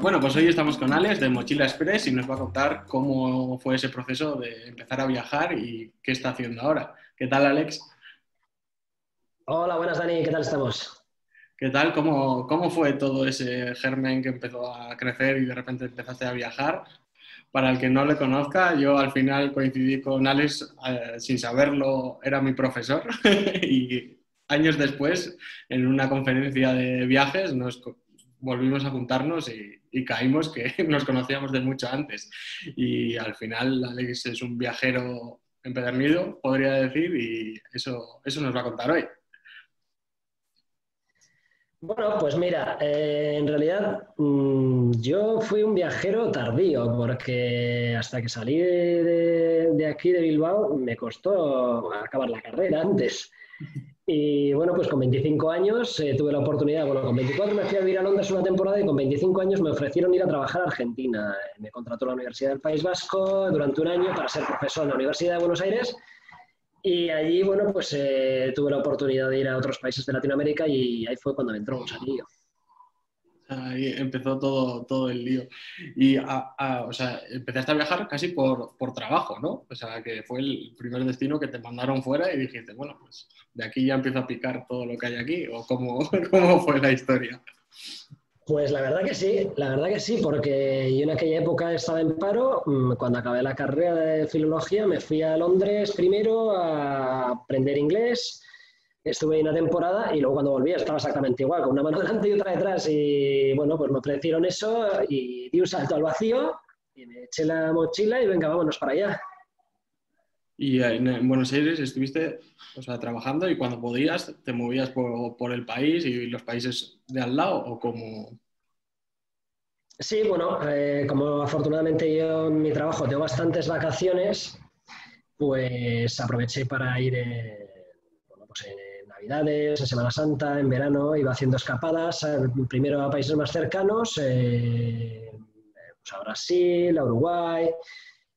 Bueno, pues hoy estamos con Alex de Mochila Express y nos va a contar cómo fue ese proceso de empezar a viajar y qué está haciendo ahora. ¿Qué tal, Alex? Hola, buenas Dani, ¿qué tal estamos? ¿Qué tal? ¿Cómo fue todo ese germen que empezó a crecer y de repente empezaste a viajar? Para el que no le conozca, yo al final coincidí con Alex sin saberlo, era mi profesor y años después, en una conferencia de viajes, volvimos a juntarnos y caímos que nos conocíamos de mucho antes. Y al final Alex es un viajero empedernido, podría decir, y eso nos va a contar hoy. Bueno, pues mira, en realidad yo fui un viajero tardío porque hasta que salí de aquí, de Bilbao, me costó acabar la carrera antes. Y bueno, pues con 25 años tuve la oportunidad, bueno, con 24 me fui a vivir a Londres una temporada y con 25 años me ofrecieron ir a trabajar a Argentina. Me contrató la Universidad del País Vasco durante un año para ser profesor en la Universidad de Buenos Aires. Y allí, bueno, pues tuve la oportunidad de ir a otros países de Latinoamérica y ahí fue cuando me entró un gusanillo. Ahí empezó todo el lío. Y, o sea, empezaste a viajar casi por trabajo, ¿no? O sea, que fue el primer destino que te mandaron fuera y dijiste, bueno, pues de aquí ya empiezo a picar todo lo que hay aquí, o cómo, cómo fue la historia. Pues la verdad que sí, porque yo en aquella época estaba en paro. Cuando acabé la carrera de filología me fui a Londres primero a aprender inglés. Estuve ahí una temporada y luego cuando volví estaba exactamente igual, con una mano delante y otra detrás. Y bueno, pues me ofrecieron eso y di un salto al vacío y me eché la mochila y venga, vámonos para allá. Y en Buenos Aires estuviste, o sea, trabajando y cuando podías te movías por el país y los países de al lado, o como... Sí, bueno, como afortunadamente yo en mi trabajo tengo bastantes vacaciones, pues aproveché para ir bueno, pues en Navidades, en Semana Santa, en verano, iba haciendo escapadas, primero a países más cercanos, pues a Brasil, a Uruguay,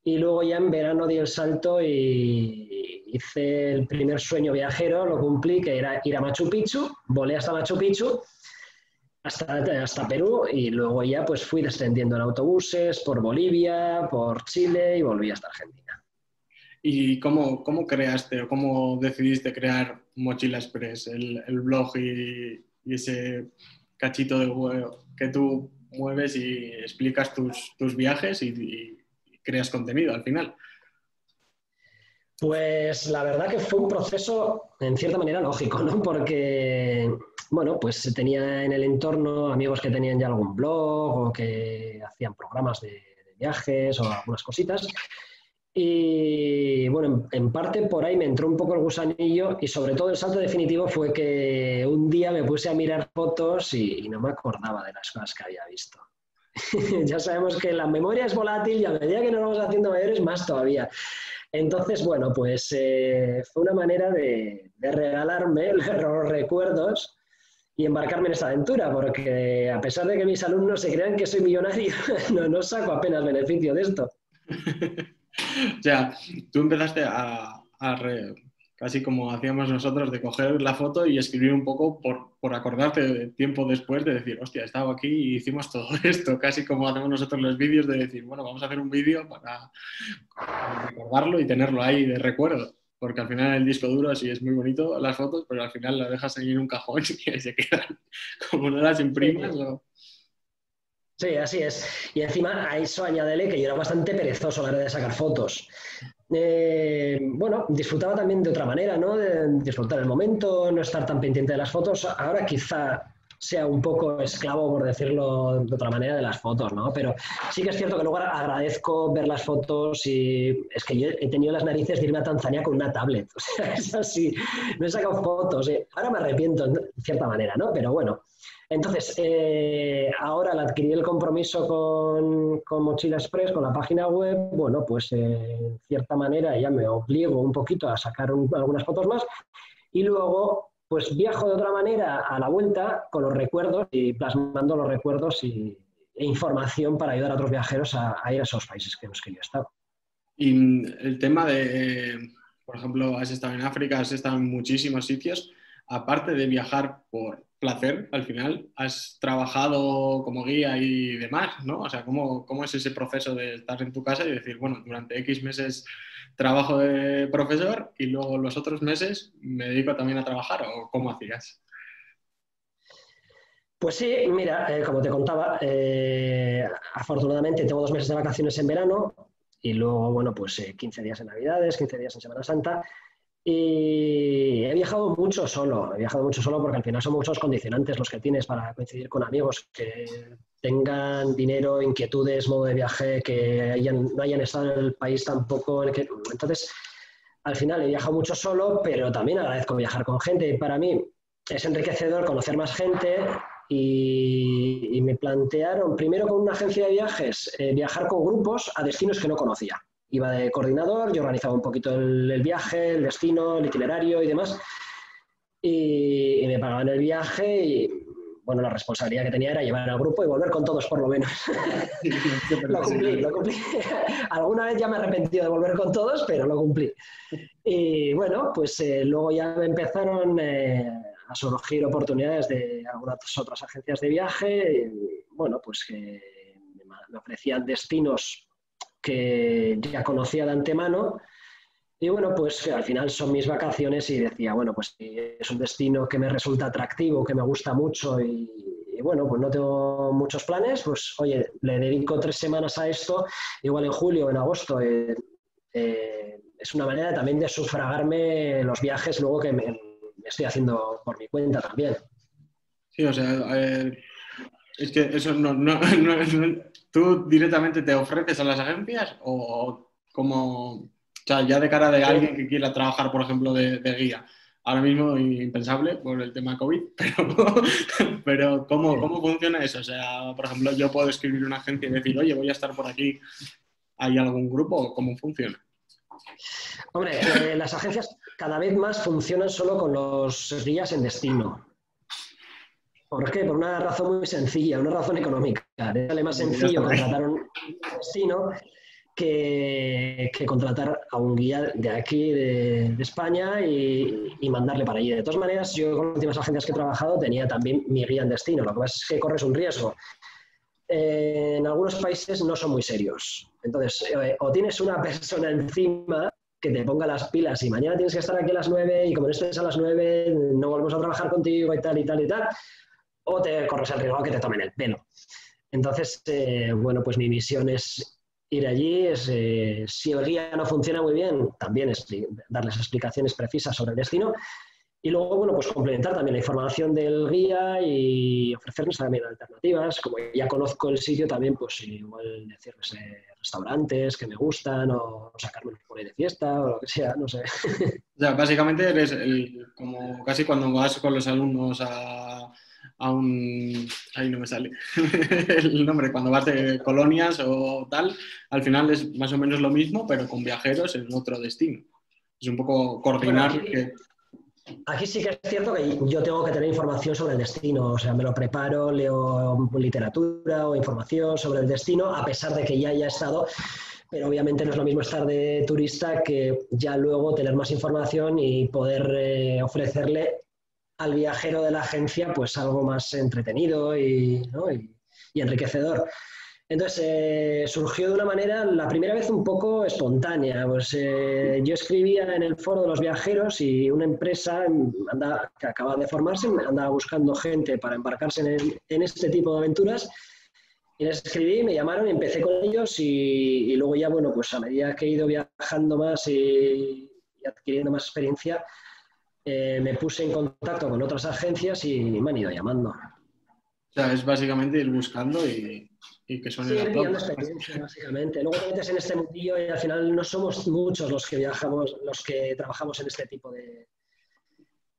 y luego ya en verano di el salto y hice el primer sueño viajero, lo cumplí, que era ir a Machu Picchu, volé hasta Machu Picchu hasta Perú y luego ya pues fui descendiendo en autobuses por Bolivia, por Chile y volví hasta Argentina. ¿Y cómo creaste o cómo decidiste crear Mochila Express, el blog y ese cachito de web que tú mueves y explicas tus viajes y creas contenido al final? Pues la verdad que fue un proceso en cierta manera lógico, ¿no? Porque, bueno, pues tenía en el entorno amigos que tenían ya algún blog o que hacían programas de viajes o algunas cositas. Y bueno, en parte por ahí me entró un poco el gusanillo y sobre todo el salto definitivo fue que un día me puse a mirar fotos y no me acordaba de las cosas que había visto. Ya sabemos que la memoria es volátil y a medida que nos vamos haciendo mayores, más todavía. Entonces, bueno, pues fue una manera de regalarme los recuerdos y embarcarme en esta aventura, porque a pesar de que mis alumnos se crean que soy millonario, no saco apenas beneficio de esto. O sea, tú empezaste casi como hacíamos nosotros, de coger la foto y escribir un poco por acordarte de tiempo después de decir, hostia, estaba aquí y hicimos todo esto, casi como hacemos nosotros los vídeos de decir, bueno, vamos a hacer un vídeo para recordarlo y tenerlo ahí de recuerdo. Porque al final el disco duro sí es muy bonito las fotos, pero al final las dejas ahí en un cajón y ahí se quedan. Como no las imprimas Sí, o... sí, así es. Y encima a eso añádele que yo era bastante perezoso a la hora de sacar fotos. Bueno, disfrutaba también de otra manera, ¿no? De disfrutar el momento, no estar tan pendiente de las fotos. Ahora quizá sea un poco esclavo, por decirlo de otra manera, de las fotos, ¿no? Pero sí que es cierto que luego agradezco ver las fotos y es que yo he tenido las narices de irme a Tanzania con una tablet. O sea, es así. No he sacado fotos. Ahora me arrepiento, de cierta manera, ¿no? Pero bueno. Entonces, ahora al adquirir el compromiso con Mochila Express, con la página web, bueno, pues en cierta manera ya me obligo un poquito a sacar algunas fotos más y luego pues viajo de otra manera a la vuelta con los recuerdos y plasmando los recuerdos e información para ayudar a otros viajeros a ir a esos países que en los que yo he estado. Y el tema por ejemplo, has estado en África, has estado en muchísimos sitios, aparte de viajar placer al final. Has trabajado como guía y demás, ¿no? O sea, ¿cómo es ese proceso de estar en tu casa y decir, bueno, durante X meses trabajo de profesor y luego los otros meses me dedico también a trabajar? ¿O cómo hacías? Pues sí, mira, como te contaba, afortunadamente tengo 2 meses de vacaciones en verano y luego, bueno, pues 15 días en Navidades, 15 días en Semana Santa. Y he viajado mucho solo porque al final son muchos condicionantes los que tienes para coincidir con amigos que tengan dinero, inquietudes, modo de viaje, que no hayan estado en el país tampoco. Entonces, al final he viajado mucho solo, pero también agradezco viajar con gente. Para mí es enriquecedor conocer más gente y me plantearon, primero con una agencia de viajes, viajar con grupos a destinos que no conocía. Iba de coordinador, yo organizaba un poquito el viaje, el destino, el itinerario y demás, y me pagaban el viaje y, bueno, la responsabilidad que tenía era llevar al grupo y volver con todos por lo menos. Lo cumplí. Alguna vez ya me he arrepentido de volver con todos, pero lo cumplí. Y bueno, pues luego ya me empezaron a surgir oportunidades de algunas otras agencias de viaje, y, bueno, pues que me ofrecían destinos que ya conocía de antemano. Y bueno, pues al final son mis vacaciones y decía, bueno, pues si es un destino que me resulta atractivo, que me gusta mucho y bueno, pues no tengo muchos planes, pues oye, le dedico 3 semanas a esto, igual en julio o en agosto. Es una manera también de sufragarme los viajes luego que me estoy haciendo por mi cuenta también. Sí, o sea, es que eso ¿tú directamente te ofreces a las agencias o como, o sea, ya de cara de alguien que quiera trabajar, por ejemplo, de guía? Ahora mismo impensable por el tema COVID, pero ¿cómo funciona eso? O sea, por ejemplo, yo puedo escribir una agencia y decir, oye, voy a estar por aquí, ¿hay algún grupo o cómo funciona? Hombre, las agencias cada vez más funcionan solo con los guías en destino. ¿Por qué? Por una razón muy sencilla, una razón económica. Es más sencillo contratar un destino que contratar a un guía de aquí, de España, y mandarle para allí. De todas maneras, yo con las últimas agencias que he trabajado tenía también mi guía en destino. Lo que pasa es que corres un riesgo. En algunos países no son muy serios. Entonces, o tienes una persona encima que te ponga las pilas y mañana tienes que estar aquí a las 9 y como no estés a las 9 no volvemos a trabajar contigo y tal y tal y tal, o te corres el riesgo de que te tomen el pelo. Entonces, bueno, pues mi misión es ir allí, si el guía no funciona muy bien, también darles explicaciones precisas sobre el destino y luego, bueno, pues complementar también la información del guía y ofrecerles también alternativas. Como ya conozco el sitio, también pues igual decirles restaurantes que me gustan o sacarme por ahí de fiesta o lo que sea, no sé. O sea, básicamente eres como casi cuando vas con los alumnos a un... Ahí no me sale el nombre, cuando vas de colonias o tal, al final es más o menos lo mismo, pero con viajeros en otro destino. Es un poco coordinar Bueno, que... aquí sí que es cierto que yo tengo que tener información sobre el destino, o sea, me lo preparo, leo literatura o información sobre el destino, a pesar de que ya haya estado, pero obviamente no es lo mismo estar de turista que ya luego tener más información y poder ofrecerle al viajero de la agencia pues algo más entretenido ¿no? y enriquecedor. Entonces, surgió de una manera, la primera vez un poco espontánea. Pues, yo escribía en el foro de los viajeros y una empresa que acaba de formarse andaba buscando gente para embarcarse en este tipo de aventuras. Y les escribí, me llamaron y empecé con ellos y luego ya, bueno, pues a medida que he ido viajando más y adquiriendo más experiencia, me puse en contacto con otras agencias y me han ido llamando. O sea, es básicamente ir buscando y que suene la pillando flauta. experiencia, básicamente. Luego te metes en este mundillo y al final no somos muchos los que viajamos, los que trabajamos en este tipo de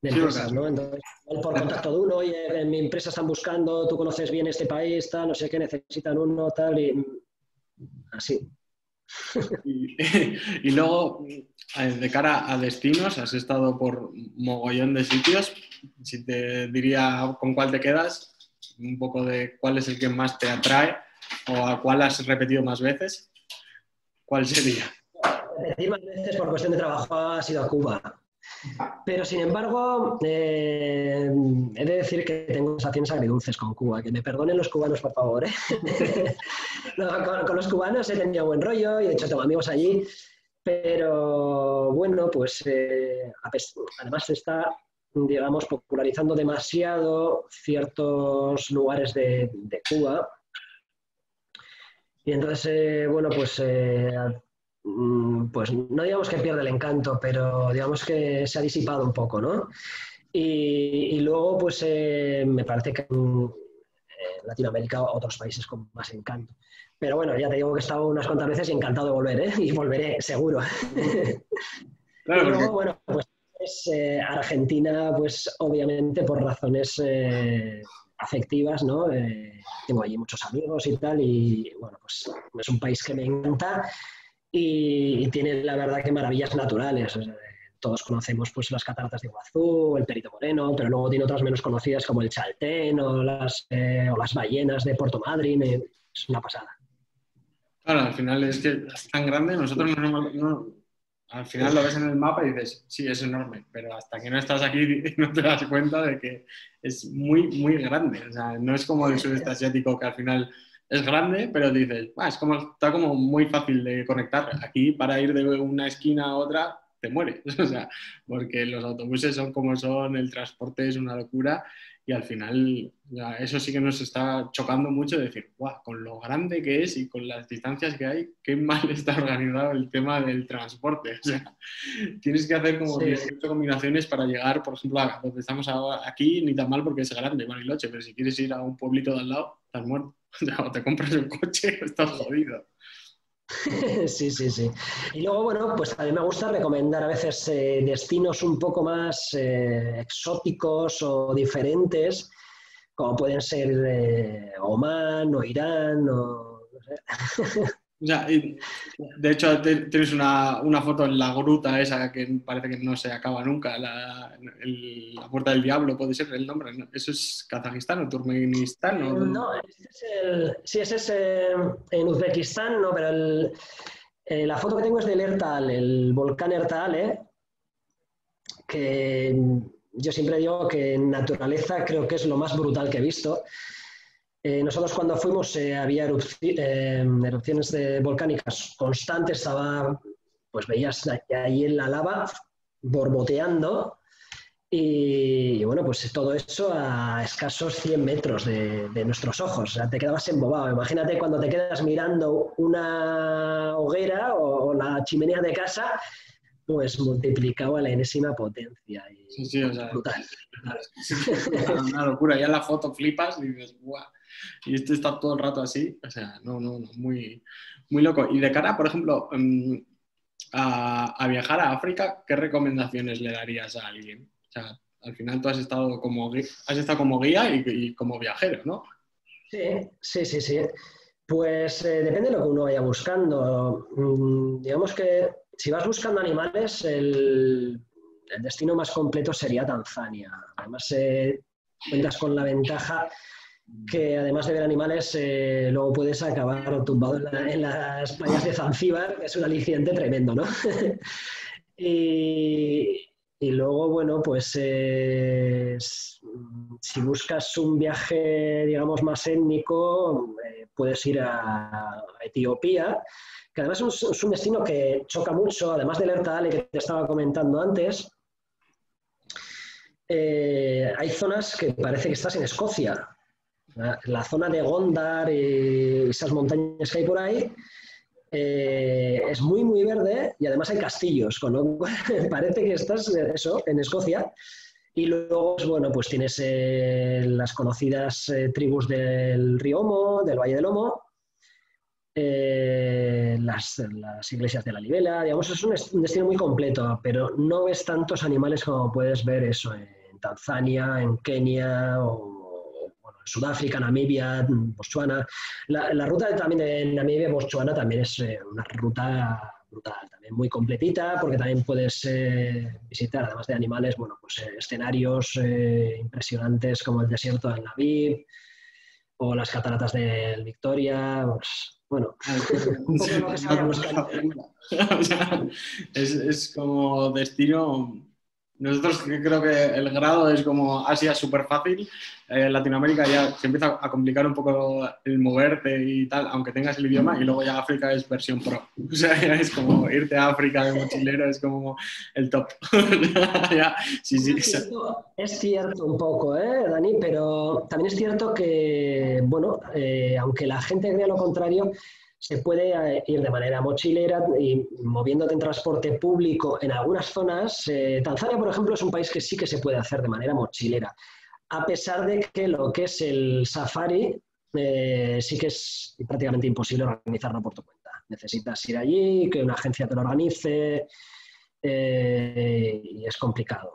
empresas, ¿no? Entonces, por contacto de uno, oye, en mi empresa están buscando, tú conoces bien este país, tal, no sé qué, necesitan uno, tal, y así. Y luego, de cara a destinos, has estado por mogollón de sitios. Si te diría con cuál te quedas, un poco de cuál es el que más te atrae o a cuál has repetido más veces, ¿cuál sería? Repetir más veces por cuestión de trabajo ha sido a Cuba. Pero sin embargo, he he de decir que tengo sensaciones agridulces con Cuba, que me perdonen los cubanos, por favor, ¿eh? No, con los cubanos he tenido buen rollo y de hecho tengo amigos allí, pero bueno, pues además se está, digamos, popularizando demasiado ciertos lugares de Cuba. Y entonces, bueno, pues no digamos que pierde el encanto, pero digamos que se ha disipado un poco, ¿no? Y luego, pues me parece que en Latinoamérica otros países con más encanto. Pero bueno, ya te digo que he estado unas cuantas veces y encantado de volver, ¿eh? Y volveré, seguro. Claro, Y luego, porque bueno, pues Argentina, pues obviamente por razones afectivas, ¿no? Tengo allí muchos amigos y tal, y bueno, pues es un país que me encanta y tiene la verdad que maravillas naturales. O sea, todos conocemos pues las cataratas de Iguazú, el Perito Moreno, pero luego tiene otras menos conocidas como el Chaltén o las ballenas de Puerto Madryn. Es una pasada. claro, al final es que es tan grande, nosotros al final lo ves en el mapa y dices, sí, es enorme, pero hasta que no estás aquí no te das cuenta de que es muy, muy grande. O sea, no es como el sudeste asiático que al final es grande, pero dices, está como muy fácil de conectar. Aquí para ir de una esquina a otra te mueres, o sea, porque los autobuses son como son, el transporte es una locura y al final ya, eso sí que nos está chocando mucho de decir, guau, con lo grande que es y con las distancias que hay, qué mal está organizado el tema del transporte. O sea, tienes que hacer como Sí. 18 combinaciones para llegar, por ejemplo, a donde estamos ahora, aquí, ni tan mal porque es grande, Bariloche, pero si quieres ir a un pueblito de al lado, estás muerto. O sea, o te compras un coche o estás jodido. Sí, sí, sí. Y luego, bueno, pues también me gusta recomendar a veces destinos un poco más exóticos o diferentes, como pueden ser Omán o Irán o no sé. O sea, de hecho, tienes una foto en la gruta esa que parece que no se acaba nunca, la Puerta del Diablo, puede ser el nombre, ¿no? ¿Eso es Kazajistán o Turkmenistán? ¿O dónde? No, sí, ese es en Uzbekistán, no, pero la foto que tengo es del Ertal, el volcán Ertal, que yo siempre digo que en naturaleza creo que es lo más brutal que he visto. Nosotros cuando fuimos había erupciones volcánicas constantes, pues veías ahí en la lava borboteando y bueno, pues todo eso a escasos 100 metros de nuestros ojos. O sea, te quedabas embobado. Imagínate cuando te quedas mirando una hoguera o la chimenea de casa, pues multiplicado a la enésima potencia. Sí, sí, o sea, Brutal. es una locura. Ya en la foto flipas y dices, ¡guau! Y este está todo el rato así. O sea, no, muy, muy loco. Y de cara, por ejemplo, a viajar a África, ¿qué recomendaciones le darías a alguien? O sea, al final tú has estado como guía y como viajero, ¿no? Sí, sí, sí, sí. Pues depende de lo que uno vaya buscando. Digamos que si vas buscando animales, el destino más completo sería Tanzania. Además, cuentas con la ventaja que además de ver animales, luego puedes acabar tumbado en las playas de Zanzíbar, que es un aliciente tremendo, ¿no? Y luego, bueno, pues si buscas un viaje, digamos, más étnico, puedes ir a Etiopía, que además es un destino que choca mucho, además del Erta que te estaba comentando antes. Hay zonas que parece que estás en Escocia. La zona de Gondar y esas montañas que hay por ahí es muy, muy verde y además hay castillos, con lo cual parece que estás en Escocia. Y luego, bueno, pues tienes las conocidas tribus del río Omo, del Valle del Omo, las iglesias de la Libela, digamos, es un destino muy completo, pero no ves tantos animales como puedes ver eso en Tanzania, en Kenia o bueno, en Sudáfrica, Namibia, Botswana. La ruta también de Namibia, Botswana también es una ruta brutal, también muy completita, porque también puedes visitar, además de animales, bueno, pues escenarios impresionantes como el desierto del Namib o las cataratas del Victoria, pues, bueno, un poco lo que se vaya buscando. O sea, es como destino Nosotros creo que el grado es como Asia es súper fácil, Latinoamérica ya se empieza a complicar un poco el moverte y tal, aunque tengas el idioma, y luego ya África es versión pro. O sea, ya es como irte a África de mochilero, es como el top. Ya, sí, sí, Es cierto un poco, Dani, pero también es cierto que, bueno, aunque la gente crea lo contrario, se puede ir de manera mochilera y moviéndote en transporte público en algunas zonas. Tanzania, por ejemplo, es un país que sí que se puede hacer de manera mochilera, a pesar de que lo que es el safari sí que es prácticamente imposible organizarlo por tu cuenta. Necesitas ir allí, que una agencia te lo organice y es complicado.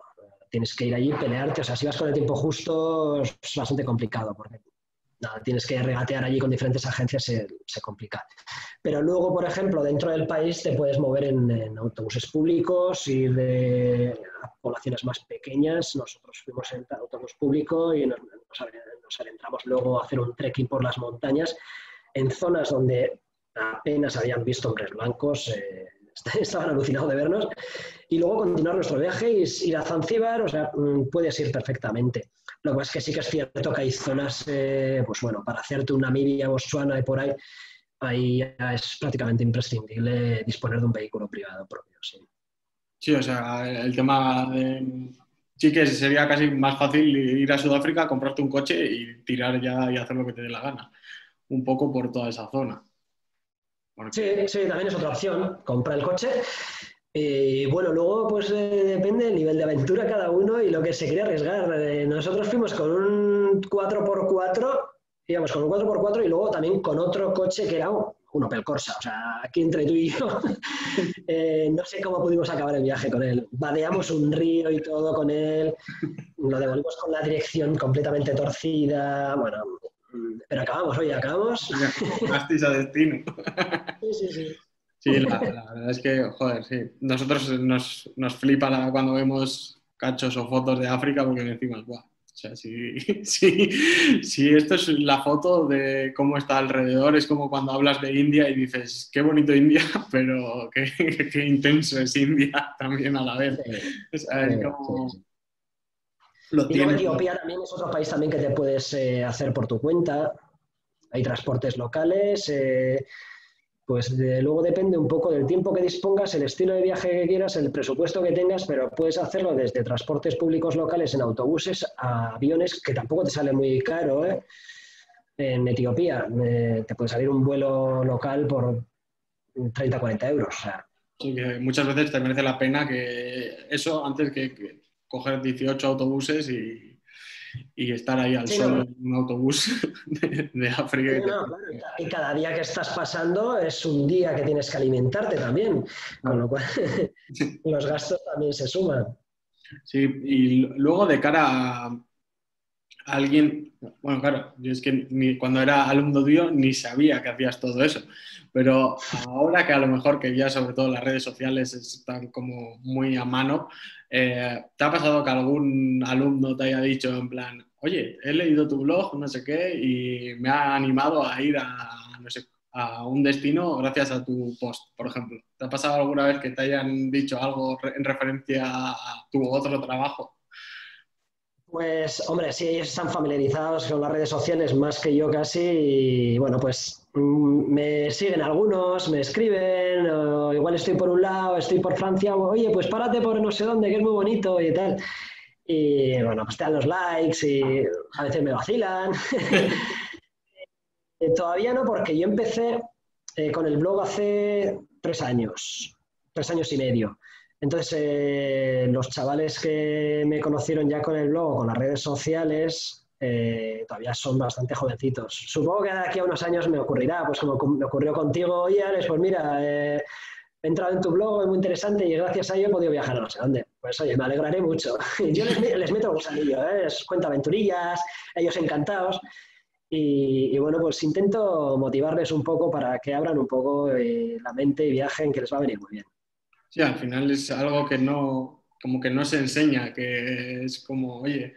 Tienes que ir allí, pelearte, o sea, si vas con el tiempo justo es bastante complicado porque nada, tienes que regatear allí con diferentes agencias, se complica. Pero luego, por ejemplo, dentro del país te puedes mover en autobuses públicos, ir de a poblaciones más pequeñas. Nosotros fuimos en autobús público y nos adentramos luego a hacer un trekking por las montañas en zonas donde apenas habían visto hombres blancos, estaban alucinados de vernos, y luego continuar nuestro viaje y ir a Zanzíbar, o sea, puedes ir perfectamente. Lo que pasa es que sí que es cierto que hay zonas, pues bueno, para hacerte una Namibia, Botswana y por ahí ya es prácticamente imprescindible disponer de un vehículo privado propio, sí. sí, o sea, el tema de... Sí que sería casi más fácil ir a Sudáfrica, comprarte un coche y tirar ya y hacer lo que te dé la gana. Un poco por toda esa zona. Sí, Porque... sí, también es otra opción, compra el coche. Bueno, luego pues depende del nivel de aventura cada uno y lo que se quiere arriesgar. Nosotros fuimos con un 4x4, íbamos con un 4x4 y luego también con otro coche que era un Opel Corsa. O sea, aquí entre tú y yo, no sé cómo pudimos acabar el viaje con él. Vadeamos un río y todo con él, lo devolvimos con la dirección completamente torcida. Bueno, pero acabamos, oye, acabamos. Llegasteis a destino. Sí, sí, sí. Sí, la verdad es que, joder, sí. Nosotros nos flipa cuando vemos cachos o fotos de África porque decimos, guau. O sea, si esto es la foto de cómo está alrededor, es como cuando hablas de India y dices, qué bonito India, pero qué intenso es India también a la vez. Sí, O sea, es como sí. lo Y luego tiene todo. Etiopía también es otro país también que te puedes hacer por tu cuenta. Hay transportes locales. Pues luego depende un poco del tiempo que dispongas, el estilo de viaje que quieras, el presupuesto que tengas, pero puedes hacerlo desde transportes públicos locales en autobuses a aviones, que tampoco te sale muy caro, ¿eh? En Etiopía te puede salir un vuelo local por 30 o 40 euros. O sea, Sí, que muchas veces te merece la pena que eso antes que coger 18 autobuses y estar ahí al sí, sol no, en un autobús de África. sí, Y no, claro. Y cada día que estás pasando es un día que tienes que alimentarte también, con lo claro. cual los gastos también se suman. Sí, y luego de cara a alguien, bueno, claro, yo es que cuando era alumno tuyo ni sabía que hacías todo eso, pero ahora que a lo mejor que ya sobre todo las redes sociales están como muy a mano, ¿te ha pasado que algún alumno te haya dicho en plan, oye, he leído tu blog, no sé qué, y me ha animado a ir a, no sé, a un destino gracias a tu post, por ejemplo? ¿Te ha pasado alguna vez que te hayan dicho algo en referencia a tu otro trabajo? Pues, hombre, sí, ellos están familiarizados con las redes sociales más que yo casi. Y bueno, pues me siguen algunos, me escriben, o igual estoy por un lado, estoy por Francia, o, oye, pues párate por no sé dónde, que es muy bonito y tal. Y bueno, pues te dan los likes y a veces me vacilan. Todavía no, porque yo empecé con el blog hace 3 años, 3 años y medio. Entonces, los chavales que me conocieron ya con el blog o con las redes sociales, todavía son bastante jovencitos. Supongo que de aquí a unos años me ocurrirá, pues como me ocurrió contigo, oye, Alex, pues mira, he entrado en tu blog, es muy interesante y gracias a ello he podido viajar a no sé dónde. Pues oye, me alegraré mucho. Yo les meto el gusanillo, les cuento aventurillas, ellos encantados. Y bueno, pues intento motivarles un poco para que abran un poco la mente y viajen, que les va a venir muy bien. Sí, al final es algo que no, como que no se enseña, que es como, oye,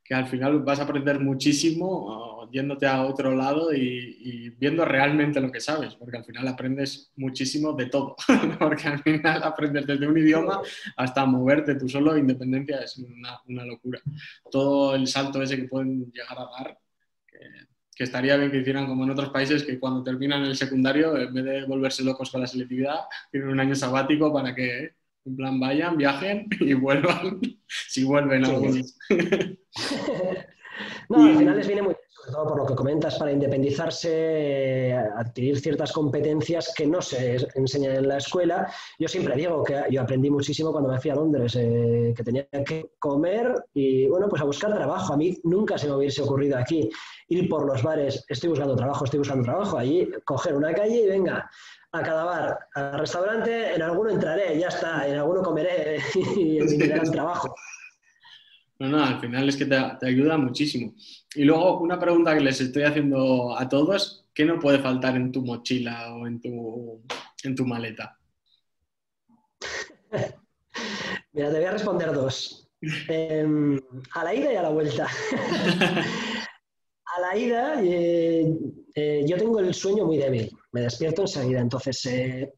que al final vas a aprender muchísimo yéndote a otro lado y viendo realmente lo que sabes, porque al final aprendes muchísimo de todo, porque al final aprendes desde un idioma hasta moverte tú solo, independencia es una locura. Todo el salto ese que pueden llegar a dar, que estaría bien que hicieran como en otros países, que cuando terminan el secundario, en vez de volverse locos con la selectividad, tienen un año sabático para que en plan vayan, viajen y vuelvan, si vuelven algunos. No, al final les viene muy bien, sobre todo por lo que comentas, para independizarse, adquirir ciertas competencias que no se enseñan en la escuela. Yo siempre digo que yo aprendí muchísimo cuando me fui a Londres, que tenía que comer y, bueno, pues a buscar trabajo. A mí nunca se me hubiese ocurrido aquí ir por los bares, estoy buscando trabajo, allí coger una calle y venga, a cada bar, al restaurante, en alguno entraré, ya está, en alguno comeré y me darán trabajo. No, al final es que te ayuda muchísimo. Y luego una pregunta que les estoy haciendo a todos, ¿qué no puede faltar en tu mochila o en tu maleta? Mira, te voy a responder dos. A la ida y a la vuelta. A la ida, yo tengo el sueño muy débil, me despierto enseguida, entonces,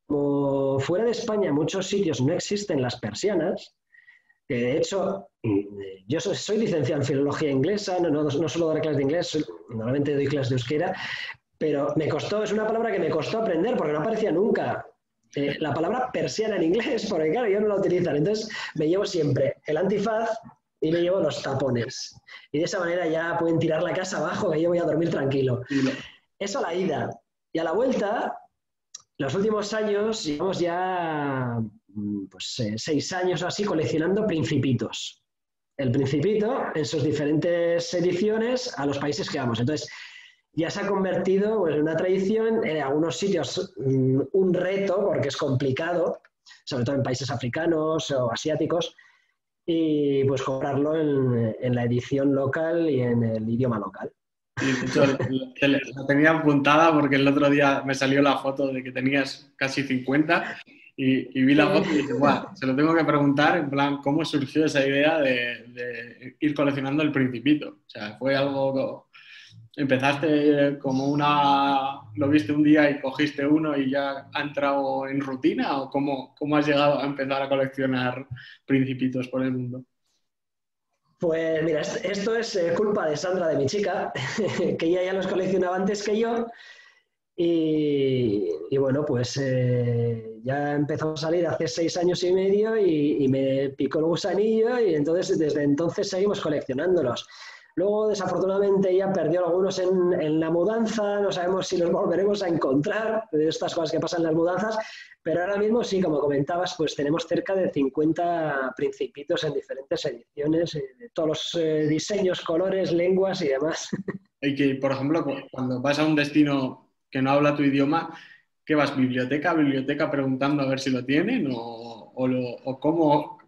como fuera de España en muchos sitios no existen las persianas, que de hecho, yo soy licenciado en filología inglesa, no suelo dar clases de inglés, normalmente doy clases de euskera, pero es una palabra que me costó aprender porque no aparecía nunca. La palabra persiana en inglés, porque claro, yo no la utilizan, entonces me llevo siempre el antifaz y me llevo los tapones. Y de esa manera ya pueden tirar la casa abajo, que yo voy a dormir tranquilo. Eso a la ida. Y a la vuelta, los últimos años, llevamos ya pues, 6 años o así coleccionando principitos. El Principito en sus diferentes ediciones a los países que vamos. Entonces, ya se ha convertido pues, en una tradición, en algunos sitios un reto, porque es complicado, sobre todo en países africanos o asiáticos, y pues comprarlo en la edición local y en el idioma local. Y de hecho, la tenía apuntada porque el otro día me salió la foto de que tenías casi 50 y vi la foto y dije, guau, se lo tengo que preguntar, en plan, ¿cómo surgió esa idea de ir coleccionando el Principito? O sea, ¿fue algo, empezaste como lo viste un día y cogiste uno y ya ha entrado en rutina? ¿O cómo has llegado a empezar a coleccionar Principitos por el mundo? Pues mira, esto es culpa de Sandra, de mi chica, que ella ya los coleccionaba antes que yo. Y bueno, pues ya empezó a salir hace 6 años y medio y me picó el gusanillo y entonces desde entonces seguimos coleccionándolos. Luego, desafortunadamente, ella perdió algunos en la mudanza, no sabemos si los volveremos a encontrar, de estas cosas que pasan en las mudanzas, pero ahora mismo sí, como comentabas, pues tenemos cerca de 50 principitos en diferentes ediciones, de todos los diseños, colores, lenguas y demás. Y que, por ejemplo, cuando vas a un destino que no habla tu idioma, ¿qué vas? ¿Biblioteca a biblioteca preguntando a ver si lo tienen? ¿O cómo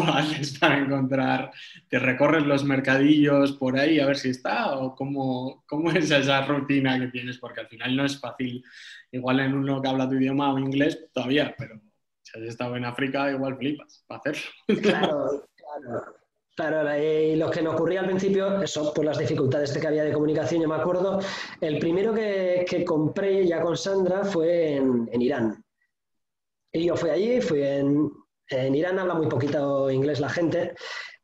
haces para encontrar? ¿Te recorres los mercadillos por ahí a ver si está? ¿O cómo es esa rutina que tienes? Porque al final no es fácil. Igual en uno que habla tu idioma o inglés todavía, pero si has estado en África igual flipas para hacerlo. Claro, claro. Claro, y lo que me ocurría al principio, eso, pues las dificultades que había de comunicación, yo me acuerdo, el primero que compré ya con Sandra fue en Irán. Y yo fui allí, en Irán habla muy poquito inglés la gente,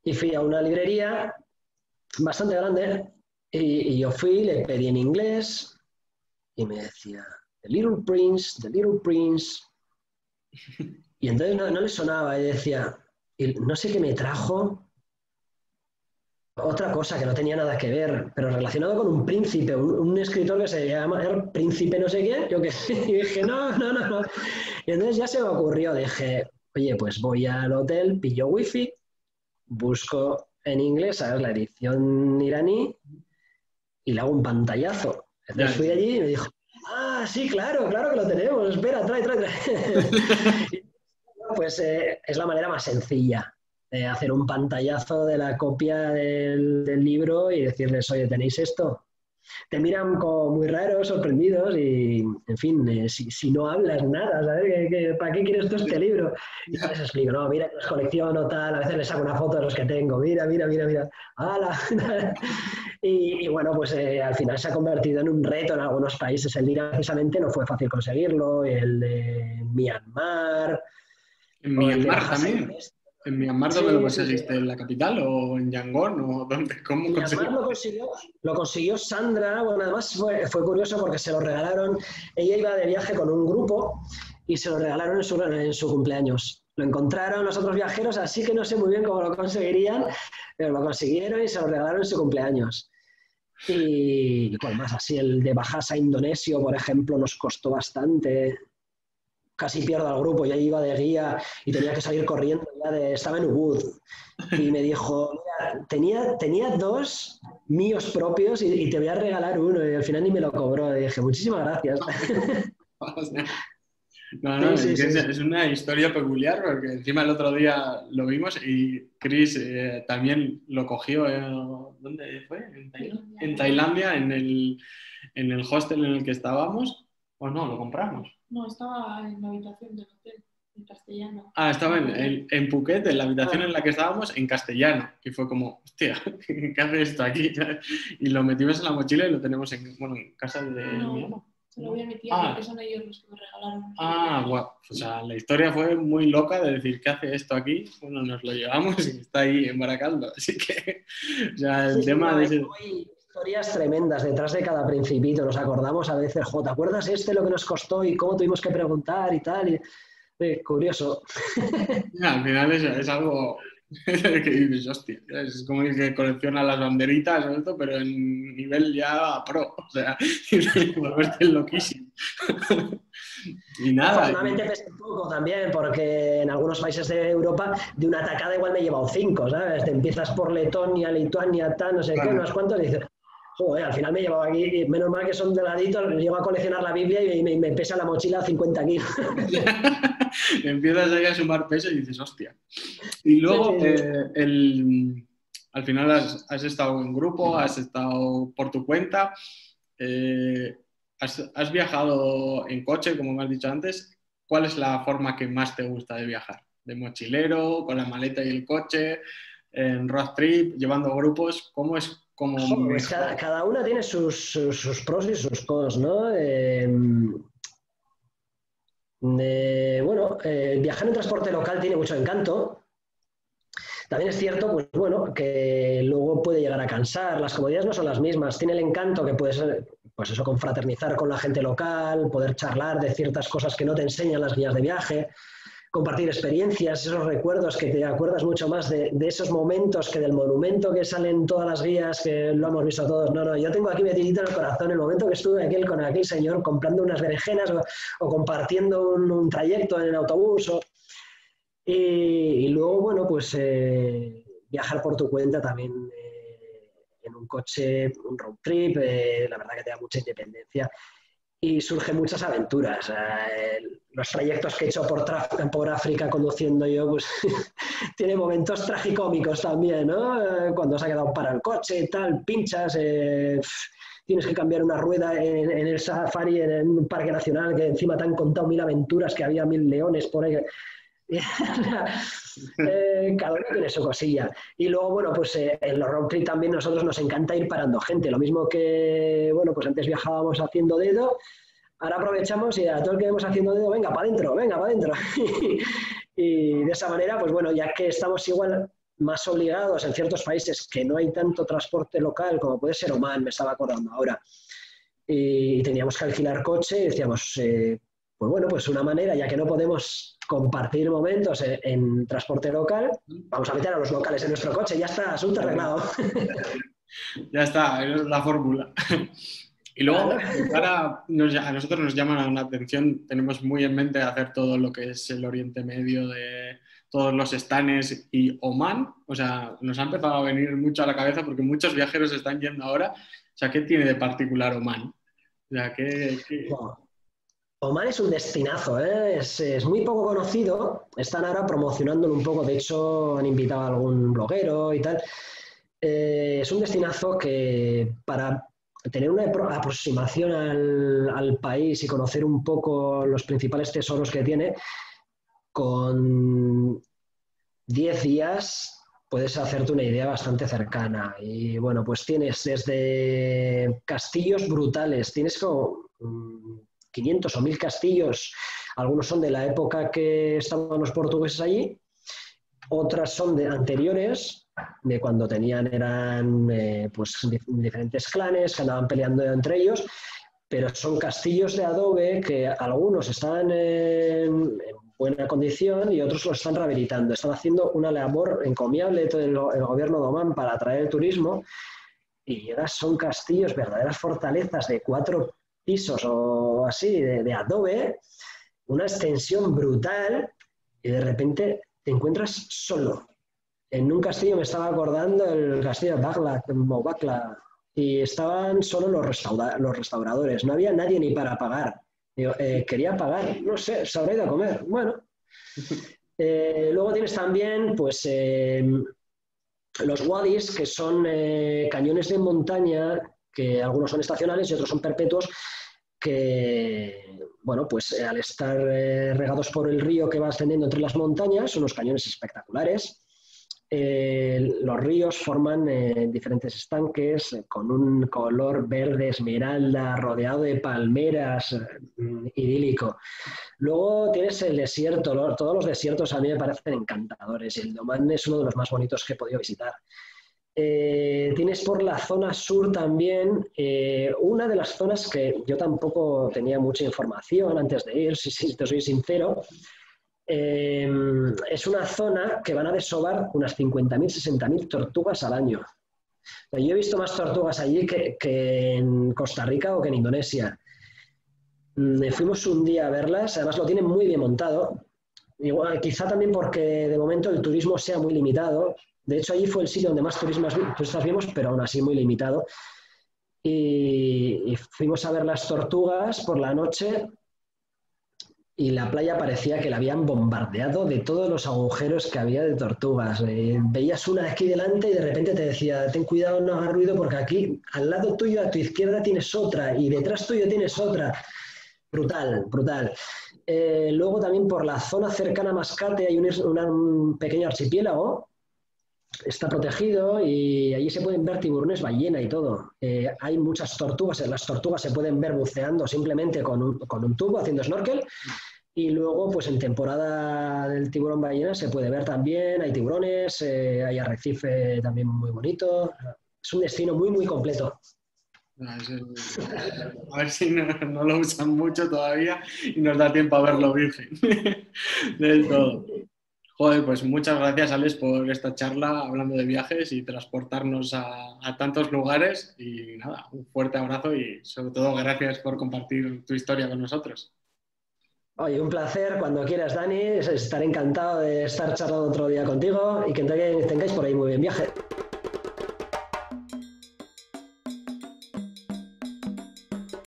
y fui a una librería bastante grande, y yo fui, le pedí en inglés, y me decía, The Little Prince, The Little Prince. Y entonces no le sonaba, y decía, y no sé qué me trajo. Otra cosa que no tenía nada que ver, pero relacionado con un príncipe, un escritor que se llama Príncipe no sé quién, yo que y dije, no. Y entonces ya se me ocurrió, dije, oye, pues voy al hotel, pillo wifi, busco en inglés, ¿sabes? La edición iraní y le hago un pantallazo. Entonces fui allí y me dijo, sí, claro que lo tenemos, espera, trae. Pues es la manera más sencilla. Hacer un pantallazo de la copia del libro y decirles, oye, ¿tenéis esto? te miran como muy raros, sorprendidos y, en fin, si no hablas nada, ¿sabes? ¿Para qué quieres tú este libro? Y les explico, no, mira que los colecciono, tal, a veces les saco una foto de los que tengo, mira, mira, mira, mira, ¡hala! Y bueno, pues al final se ha convertido en un reto en algunos países. El de Irán precisamente no fue fácil conseguirlo, el de Myanmar, En o el de Myanmar Bajasa también. Indonesia. ¿En Myanmar dónde lo Sí, sí, sí. conseguiste? ¿En la capital o en Yangon? ¿O dónde? ¿Cómo Myanmar conseguiste? lo consiguió Sandra. Bueno, además fue curioso porque se lo regalaron. Ella iba de viaje con un grupo y se lo regalaron en su cumpleaños. Lo encontraron los otros viajeros, así que no sé muy bien cómo lo conseguirían, pero lo consiguieron y se lo regalaron en su cumpleaños. Y cuál más, así el de Bajasa Indonesio, por ejemplo, nos costó bastante. Casi pierdo al grupo, ya iba de guía y tenía que salir corriendo, estaba en Ubud. Y me dijo, mira, tenía dos míos propios y te voy a regalar uno. Y al final ni me lo cobró. Y dije, muchísimas gracias. No, no, Sí, es sí, que sí, es sí. una historia peculiar porque encima el otro día lo vimos y Chris también lo cogió. ¿Dónde fue? En Tailandia, en el hostel en el que estábamos. ¿O no? ¿Lo compramos? No, estaba en la habitación del hotel, en castellano. Ah, estaba en Phuket, en la habitación en Ah, la que estábamos, en castellano. Y fue como, hostia, ¿qué hace esto aquí? Y lo metimos en la mochila y lo tenemos en casa de mi ama. No, se lo voy a mi tía porque son ellos los que me regalaron. Ah, guau. O sea, la historia fue muy loca de decir, ¿qué hace esto aquí? Bueno, nos lo llevamos y está ahí en Baracaldo. Así que, o sea, el sí, sí, tema no, de hay, ese... hay historias tremendas detrás de cada principito. Nos acordamos a veces, ¿te acuerdas lo que nos costó y cómo tuvimos que preguntar y tal? Curioso. Al final es algo que dices, hostia, es como el que colecciona las banderitas o esto, pero en nivel ya pro, o sea, volverte loquísimo. Y nada. Afortunadamente pesé poco también, porque en algunos países de Europa de una atacada igual me he llevado 5, ¿sabes? Te empiezas por Letonia, Lituania, tal, no sé qué, Claro. unos cuantos, y dices, joder, al final me he llevado aquí, menos mal que son delgaditos, llego a coleccionar la Biblia y me pesa la mochila 50 kilos. Empiezas ahí a sumar peso y dices, hostia. Y Sí, luego, sí, sí. al final has estado en grupo, has estado por tu cuenta, has viajado en coche, como me has dicho antes. ¿Cuál es la forma que más te gusta de viajar? ¿De mochilero, con la maleta y el coche, en road trip, llevando grupos? ¿Cómo es como Joder, pues mejor? cada una tiene sus pros y sus cons, ¿no? Bueno, viajar en transporte local tiene mucho encanto. También es cierto, pues bueno, que luego puede llegar a cansar. Las comodidades no son las mismas. Tiene el encanto que puede ser, pues eso, confraternizar con la gente local, poder charlar de ciertas cosas que no te enseñan las guías de viaje, compartir experiencias, esos recuerdos que te acuerdas mucho más de esos momentos que del monumento que salen todas las guías, que lo hemos visto todos. No, no, yo tengo aquí metidito en el corazón el momento que estuve con aquel señor comprando unas berenjenas o compartiendo un trayecto en el autobús. Y luego, bueno, pues viajar por tu cuenta también en un coche, un road trip, la verdad que te da mucha independencia y surgen muchas aventuras. Los trayectos que he hecho por África conduciendo yo, pues tiene momentos tragicómicos también, ¿no? Cuando se ha quedado para el coche y tal, pinchas, tienes que cambiar una rueda en el safari, en un parque nacional, que encima te han contado 1000 aventuras, que había 1000 leones por ahí. Cada uno tiene su cosilla. Y luego, bueno, pues en los road trip también nosotros nos encanta ir parando gente. Lo mismo que, bueno, pues antes viajábamos haciendo dedo, ahora aprovechamos y a todo el que vemos haciendo dedo, venga, para adentro, venga, para adentro. Y de esa manera, pues bueno, ya que estamos igual más obligados en ciertos países que no hay tanto transporte local, como puede ser Oman, me estaba acordando ahora, y teníamos que alquilar coche, y decíamos, pues bueno, pues una manera, ya que no podemos compartir momentos en transporte local, vamos a meter a los locales en nuestro coche, ya está, asunto arreglado. Ya está, es la fórmula. Y luego, ahora a nosotros nos llaman la atención, tenemos muy en mente hacer todo lo que es el Oriente Medio, de todos los estanes y Omán. O sea, nos ha empezado a venir mucho a la cabeza porque muchos viajeros están yendo ahora. O sea, ¿qué tiene de particular Omán? O sea, Wow. Oman es un destinazo, ¿eh? Es muy poco conocido, están ahora promocionándolo un poco, de hecho han invitado a algún bloguero y tal. Es un destinazo que para tener una aproximación al país y conocer un poco los principales tesoros que tiene, con 10 días puedes hacerte una idea bastante cercana. Y bueno, pues tienes desde castillos brutales, tienes como 500 o 1000 castillos, algunos son de la época que estaban los portugueses allí, otras son de anteriores, de cuando eran pues diferentes clanes que andaban peleando entre ellos, pero son castillos de adobe que algunos están en buena condición y otros los están rehabilitando. Están haciendo una labor encomiable todo el gobierno de Omán para atraer el turismo, y llegas, son castillos, verdaderas fortalezas de 4 pisos o así, de adobe, una extensión brutal, y de repente te encuentras solo. En un castillo, me estaba acordando, el castillo de Bakla, y estaban solo los restauradores, no había nadie ni para pagar. Digo, quería pagar, no sé, se habrá ido a comer. Bueno, luego tienes también pues, los wadis, que son cañones de montaña, que algunos son estacionales y otros son perpetuos, que, bueno, pues al estar regados por el río que va ascendiendo entre las montañas, son unos cañones espectaculares. Los ríos forman diferentes estanques con un color verde esmeralda, rodeado de palmeras, idílico. Luego tienes el desierto, todos los desiertos a mí me parecen encantadores, y el de Omán es uno de los más bonitos que he podido visitar. Tienes por la zona sur también una de las zonas que yo tampoco tenía mucha información antes de ir, si te soy sincero. Es una zona que van a desovar unas 50.000, 60.000 tortugas al año. Yo he visto más tortugas allí que en Costa Rica o que en Indonesia. Fuimos un día a verlas, además lo tienen muy bien montado. Igual, quizá también porque de momento el turismo sea muy limitado. De hecho, allí fue el sitio donde más turistas vimos, pero aún así muy limitado. Y fuimos a ver las tortugas por la noche, y la playa parecía que la habían bombardeado de todos los agujeros que había de tortugas. Veías una aquí delante y de repente te decía, ten cuidado, no hagas ruido, porque aquí al lado tuyo, a tu izquierda, tienes otra, y detrás tuyo tienes otra. Brutal, brutal. Luego también por la zona cercana a Mascate hay un pequeño archipiélago, está protegido, y allí se pueden ver tiburones ballena y todo. Hay muchas tortugas, las tortugas se pueden ver buceando simplemente con un tubo, haciendo snorkel, y luego pues en temporada del tiburón ballena se puede ver también, hay tiburones, hay arrecife también muy bonito. Es un destino muy, muy completo. A ver si no lo usan mucho todavía y nos da tiempo a verlo virgen del todo. Joder, pues muchas gracias, Alex, por esta charla hablando de viajes y transportarnos a tantos lugares. Y nada, un fuerte abrazo y sobre todo gracias por compartir tu historia con nosotros. Oye, un placer, cuando quieras, Dani. Estaré encantado de estar charlando otro día contigo, y que tengáis por ahí muy bien viaje.